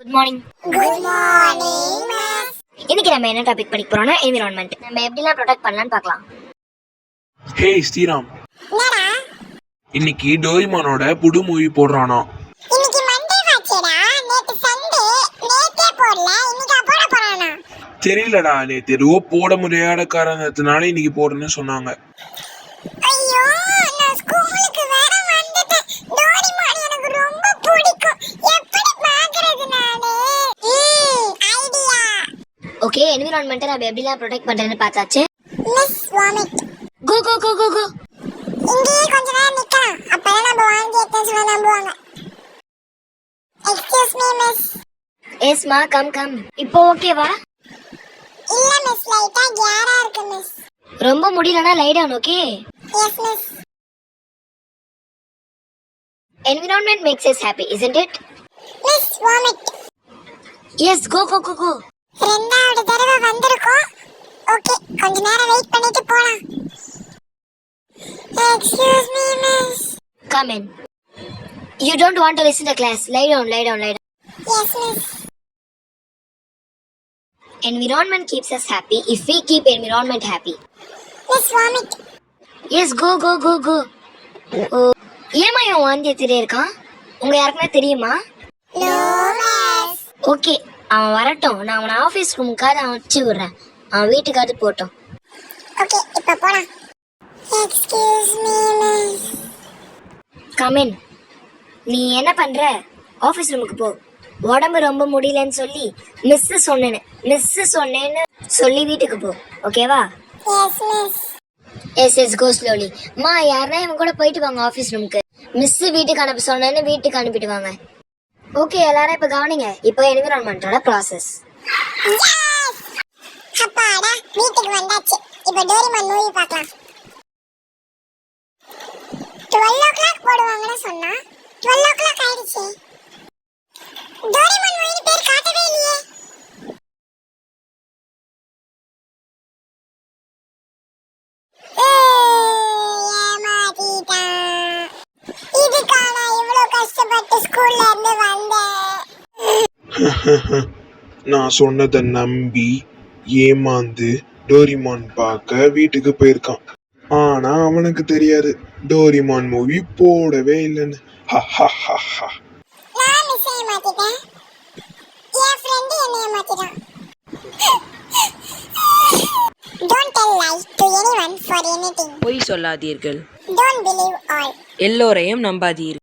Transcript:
Good morning. Good morning miss. இன்னைக்கு நம்ம என்ன டாபிக் படிக்க போறோம்னா என்விரான்மெண்ட். நம்ம எப்படிலாம் ப்ரொடெக்ட் பண்ணலாம்னு பார்க்கலாம். ஹே ஸ்ரீராம், என்னடா இன்னைக்கு டோரிமானோட புது மூவி போடுறானா? இன்னைக்கு மண்டே வாச்சேடா. நேத்து சண்டே நேத்தே போடல, இன்னைக்கு போட போறானா? தெரியலடா, நேத்து ஏதோ போட முடியாத காரணத்தினால இன்னைக்கு போடுறேன்னு சொன்னாங்க. ஐயோ, நான் ஸ்கூலுக்கு வேற வந்துட்டேன். டோரிமான் எனக்கு ரொம்ப பிடிக்கும். எப்படி பாக்குறது நானு? ஐடியா. ஓகே, என்விரான்மெண்ட்டை நம்ம எப்படிலாம் ப்ரொடெக்ட் பண்றேன்னு பார்த்தாச்சு. Miss vomit. Go go go go go. இங்கேயே கொஞ்ச நேரம் நிக்கலாம், அப்பதான் நம்ம வாங்கி எடுத்து சொன்னா நம்புவாங்க. Excuse me miss. Esma, come come. இப்போ ஓகேவா? இல்ல மிஸ், லைட்டா கேரா இருக்கு மிஸ். ரொம்ப முடியலனா lie down. Okay. Yes miss. Environment makes us happy, isn't it? Miss vomit. Yes, go go go go. ரெண்டாவது தடவை வந்திருக்கோம். ஓகே, கொஞ்ச நேரம் வெயிட் பண்ணிட்டு போலாம். Excuse me miss. Come in. You don't want to listen to class. Lie down, lie down, lie down. S miss. Environment keeps us happy if we keep environment happy. Miss vomit. Yes, go go go go. ஏமா இவன் வாந்தி எடுத்துட்டே இருக்கான்? உங்க யாருக்குமே தெரியுமா? No miss. Okay, அவன் வரட்டும். நான் அவனை ஆஃபீஸ் ரூமுக்காக அவன் வச்சு விடுறேன். அவன் வீட்டுக்காவது போட்டோம். ஓகே, இப்போ போலாம். Excuse me miss. Come in. நீ என்ன பண்ற? ஆஃபீஸ் ரூமுக்கு போ. உடம்பு ரொம்ப முடியலன்னு சொல்லி மிஸ் சொன்னேன்னு சொல்லி வீட்டுக்கு போ. ஓகேவா? Yes miss. எஸ் கோ ஸ்லோலி. மா, யாருன்னா இவன் கூட போயிட்டு வாங்க ஆஃபீஸ் ரூமுக்கு. மிஸ் வீட்டுக்கு அனுப்ப சொன்னேன்னு வீட்டுக்கு அனுப்பிட்டு வாங்க. ஓகே, எல்லாரும் இப்போ கவனிங்க. இப்போ என்விரான்மெண்டோட ப்ராசஸ். எஸ். அப்பாடா, வீட்டுக்கு வந்தாச்சு. இப்போ டோரிமான் மூவி பார்க்கலாம். 12 o'clock போடுவாங்கன்னு சொன்னா 12 o'clock ஆயிடுச்சு. டோரிமான் மூவி பேர் காட்டவே இல்லையே. ஏமாத்திட்டான். இதுக்கான இவ்வளவு கஷ்டப்பட்டு ஸ்கூல்ல இருந்து வந்தேன். நான் சொன்னதை நம்பி ஏமாந்து டோரிமான் பார்க்க வீட்டுக்கு போயிருக்கான். ஆனா அவனுக்கு தெரியாது டோரிமான் மூவி போடவே இல்லைன்னு. நான் மிஸ் ஏமாத்திட்டேன். என் ஃப்ரெண்ட் என்ன ஏமாத்திட்டான். Don't tell lies to anyone for anything. பொய் சொல்லாதீர்கள். Don't believe all. எல்லோரையும் நம்பாதீர்கள்.